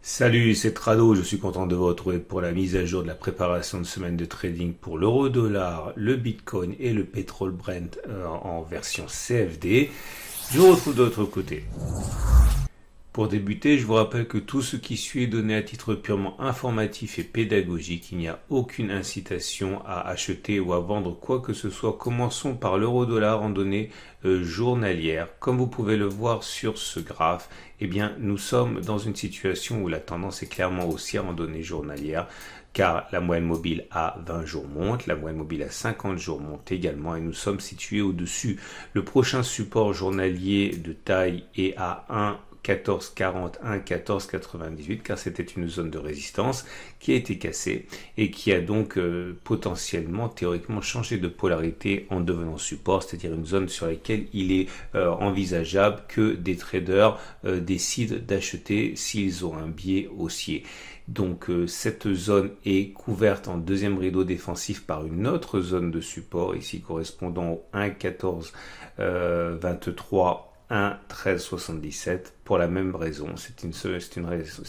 Salut, c'est Trado, je suis content de vous retrouver pour la mise à jour de la préparation de semaine de trading pour l'euro-dollar, le bitcoin et le pétrole Brent en version CFD. Je vous retrouve de l'autre côté. Pour débuter, je vous rappelle que tout ce qui suit est donné à titre purement informatif et pédagogique. Il n'y a aucune incitation à acheter ou à vendre quoi que ce soit. Commençons par l'euro-dollar en données journalières. Comme vous pouvez le voir sur ce graphe, eh bien, nous sommes dans une situation où la tendance est clairement haussière en données journalières, car la moyenne mobile à 20 jours monte, la moyenne mobile à 50 jours monte également, et nous sommes situés au-dessus. Le prochain support journalier de taille est à 1,1440, 1,1498, car c'était une zone de résistance qui a été cassée et qui a donc potentiellement, théoriquement, changé de polarité en devenant support, c'est-à-dire une zone sur laquelle il est envisageable que des traders décident d'acheter s'ils ont un biais haussier. Donc cette zone est couverte en deuxième rideau défensif par une autre zone de support, ici correspondant au 1,1423, 1,1377 pour la même raison. C'est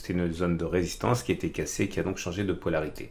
une zone de résistance qui a été cassée, qui a donc changé de polarité.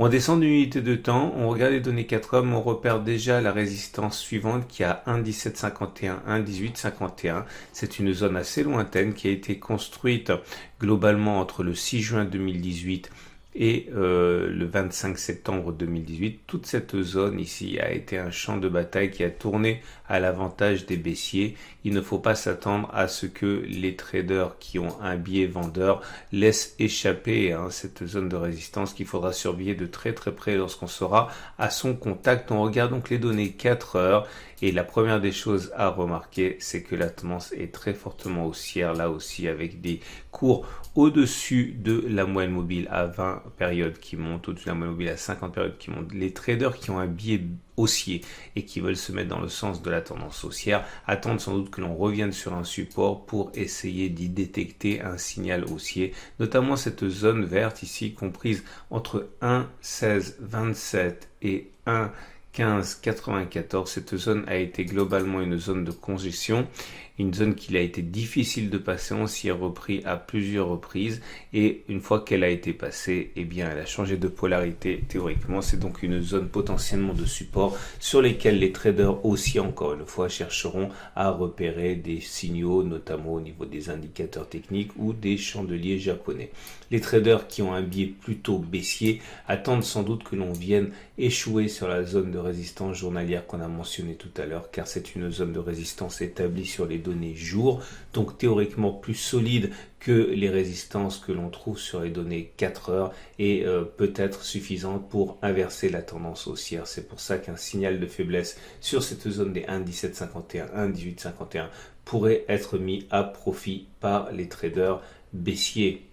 On descend d'une unité de temps, on regarde les données 4 hommes, on repère déjà la résistance suivante qui est à 1,1751, 1,1851. C'est une zone assez lointaine qui a été construite globalement entre le 6 juin 2018 et le 25 septembre 2018, toute cette zone ici a été un champ de bataille qui a tourné à l'avantage des baissiers. Il ne faut pas s'attendre à ce que les traders qui ont un biais vendeur laissent échapper cette zone de résistance qu'il faudra surveiller de très très près lorsqu'on sera à son contact. On regarde donc les données 4 heures et la première des choses à remarquer, c'est que la tendance est très fortement haussière là aussi avec des cours au-dessus de la moyenne mobile à 20 périodes qui montent, au-dessus de la moyenne mobile à 50 périodes qui montent. Les traders qui ont un biais haussier et qui veulent se mettre dans le sens de la tendance haussière attendent sans doute que l'on revienne sur un support pour essayer d'y détecter un signal haussier, notamment cette zone verte ici comprise entre 1,1627 et 1,1594. Cette zone a été globalement une zone de congestion, une zone qu'il a été difficile de passer. On s'y est repris à plusieurs reprises et une fois qu'elle a été passée, eh bien elle a changé de polarité théoriquement. C'est donc une zone potentiellement de support sur lesquels les traders aussi encore une fois chercheront à repérer des signaux, notamment au niveau des indicateurs techniques ou des chandeliers japonais. Les traders qui ont un biais plutôt baissier attendent sans doute que l'on vienne échouer sur la zone de résistance journalière qu'on a mentionnée tout à l'heure, car c'est une zone de résistance établie sur les données jour, donc théoriquement plus solide que les résistances que l'on trouve sur les données 4 heures et peut-être suffisante pour inverser la tendance haussière. C'est pour ça qu'un signal de faiblesse sur cette zone des 1,1751, 1,1851 pourrait être mis à profit par les traders baissiers.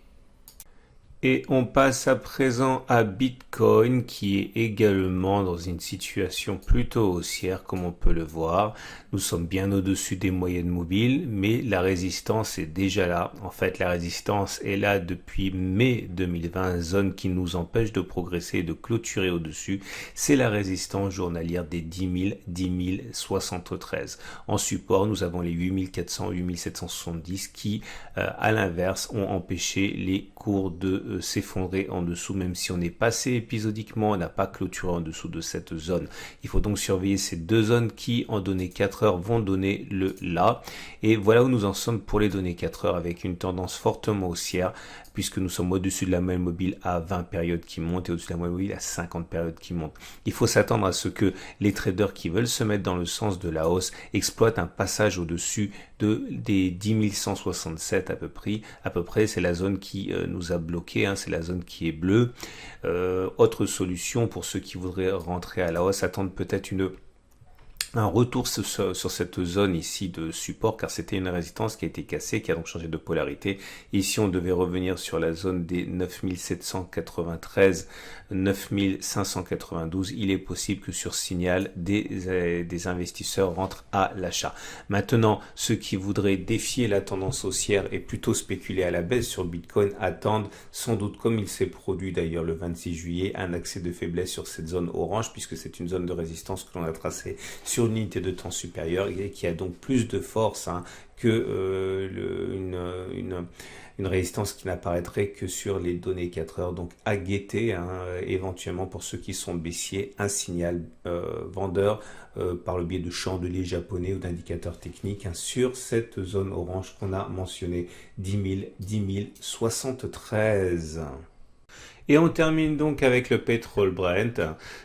Et on passe à présent à Bitcoin qui est également dans une situation plutôt haussière comme on peut le voir. Nous sommes bien au-dessus des moyennes mobiles, mais la résistance est déjà là. En fait, la résistance est là depuis mai 2020, zone qui nous empêche de progresser et de clôturer au-dessus. C'est la résistance journalière des 10 000, 73. En support, nous avons les 8400, 8770 qui, à l'inverse, ont empêché les cours de s'effondrer en dessous, même si on est passé épisodiquement, on n'a pas clôturé en dessous de cette zone. Il faut donc surveiller ces deux zones qui, en données 4 heures, vont donner le là. Et voilà où nous en sommes pour les données 4 heures avec une tendance fortement haussière, puisque nous sommes au-dessus de la moyenne mobile à 20 périodes qui montent et au-dessus de la moyenne mobile à 50 périodes qui montent. Il faut s'attendre à ce que les traders qui veulent se mettre dans le sens de la hausse exploitent un passage au-dessus des 10 167 à peu près. C'est la zone qui nous a bloqué, c'est la zone qui est bleue. Autre solution pour ceux qui voudraient rentrer à la hausse, attendre peut-être un retour sur cette zone ici de support, car c'était une résistance qui a été cassée, qui a donc changé de polarité. Ici, on devait revenir sur la zone des 9793, 9592. Il est possible que sur signal, des investisseurs rentrent à l'achat. Maintenant, ceux qui voudraient défier la tendance haussière et plutôt spéculer à la baisse sur Bitcoin attendent sans doute, comme il s'est produit d'ailleurs le 26 juillet, un accès de faiblesse sur cette zone orange, puisque c'est une zone de résistance que l'on a tracée sur sur une unité de temps supérieure et qui a donc plus de force que une résistance qui n'apparaîtrait que sur les données 4 heures. Donc à guetter, éventuellement pour ceux qui sont baissiers, un signal vendeur par le biais de chandeliers japonais ou d'indicateurs techniques sur cette zone orange qu'on a mentionné, 10 000, 73. Et on termine donc avec le pétrole Brent.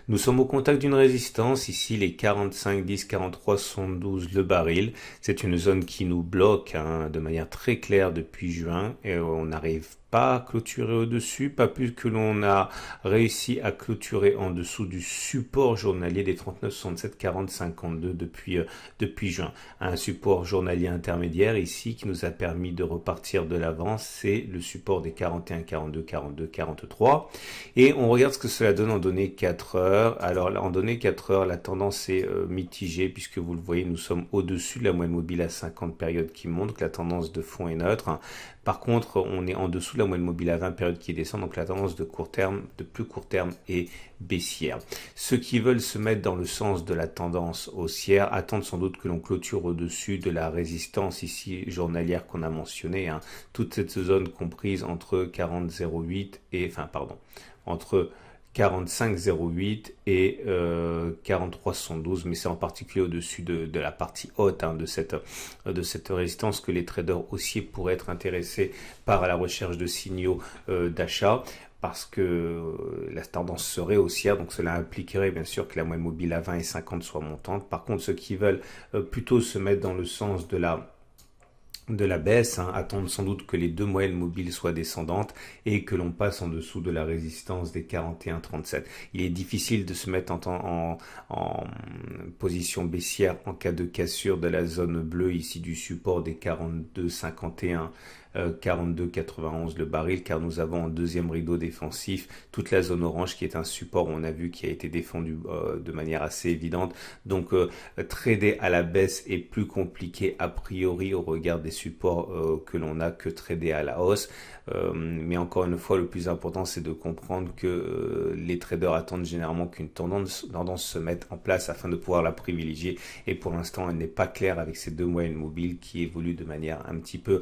Nous sommes au contact d'une résistance, ici les 45, 10, 43, 72 le baril. C'est une zone qui nous bloque de manière très claire depuis juin et on n'arrive pas à clôturer au-dessus, pas plus que l'on a réussi à clôturer en dessous du support journalier des 39, 67, 40, 52 depuis juin. Un support journalier intermédiaire ici qui nous a permis de repartir de l'avant, c'est le support des 41, 42, 42, 43. Et on regarde ce que cela donne en données 4 heures. Alors en données 4 heures, la tendance est mitigée puisque vous le voyez, nous sommes au-dessus de la moyenne mobile à 50 périodes qui montre que la tendance de fond est neutre. Par contre, on est en dessous de la moyenne mobile à 20 périodes qui descend, donc la tendance de plus court terme est baissière. Ceux qui veulent se mettre dans le sens de la tendance haussière attendent sans doute que l'on clôture au-dessus de la résistance ici journalière qu'on a mentionnée, toute cette zone comprise entre 40,08 et, entre 45,08 et 43,72, mais c'est en particulier au-dessus de la partie haute de cette résistance que les traders haussiers pourraient être intéressés par la recherche de signaux d'achat, parce que la tendance serait haussière, donc cela impliquerait bien sûr que la moyenne mobile à 20 et 50 soit montante. Par contre, ceux qui veulent plutôt se mettre dans le sens de la baisse, attendent sans doute que les deux moyennes mobiles soient descendantes et que l'on passe en dessous de la résistance des 41,37. Il est difficile de se mettre en position baissière en cas de cassure de la zone bleue ici du support des 42,51. 42,91 le baril, car nous avons en deuxième rideau défensif toute la zone orange qui est un support, on a vu, qui a été défendu de manière assez évidente. Donc trader à la baisse est plus compliqué a priori au regard des supports que l'on a que trader à la hausse. Mais encore une fois, le plus important, c'est de comprendre que les traders attendent généralement qu'une tendance se mette en place afin de pouvoir la privilégier. Et pour l'instant, elle n'est pas claire avec ces deux moyennes mobiles qui évoluent de manière un petit peu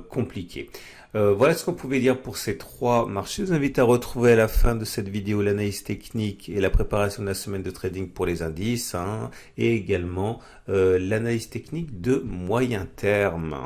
compliquée. Voilà ce qu'on pouvait dire pour ces trois marchés. Je vous invite à retrouver à la fin de cette vidéo l'analyse technique et la préparation de la semaine de trading pour les indices, et également l'analyse technique de moyen terme.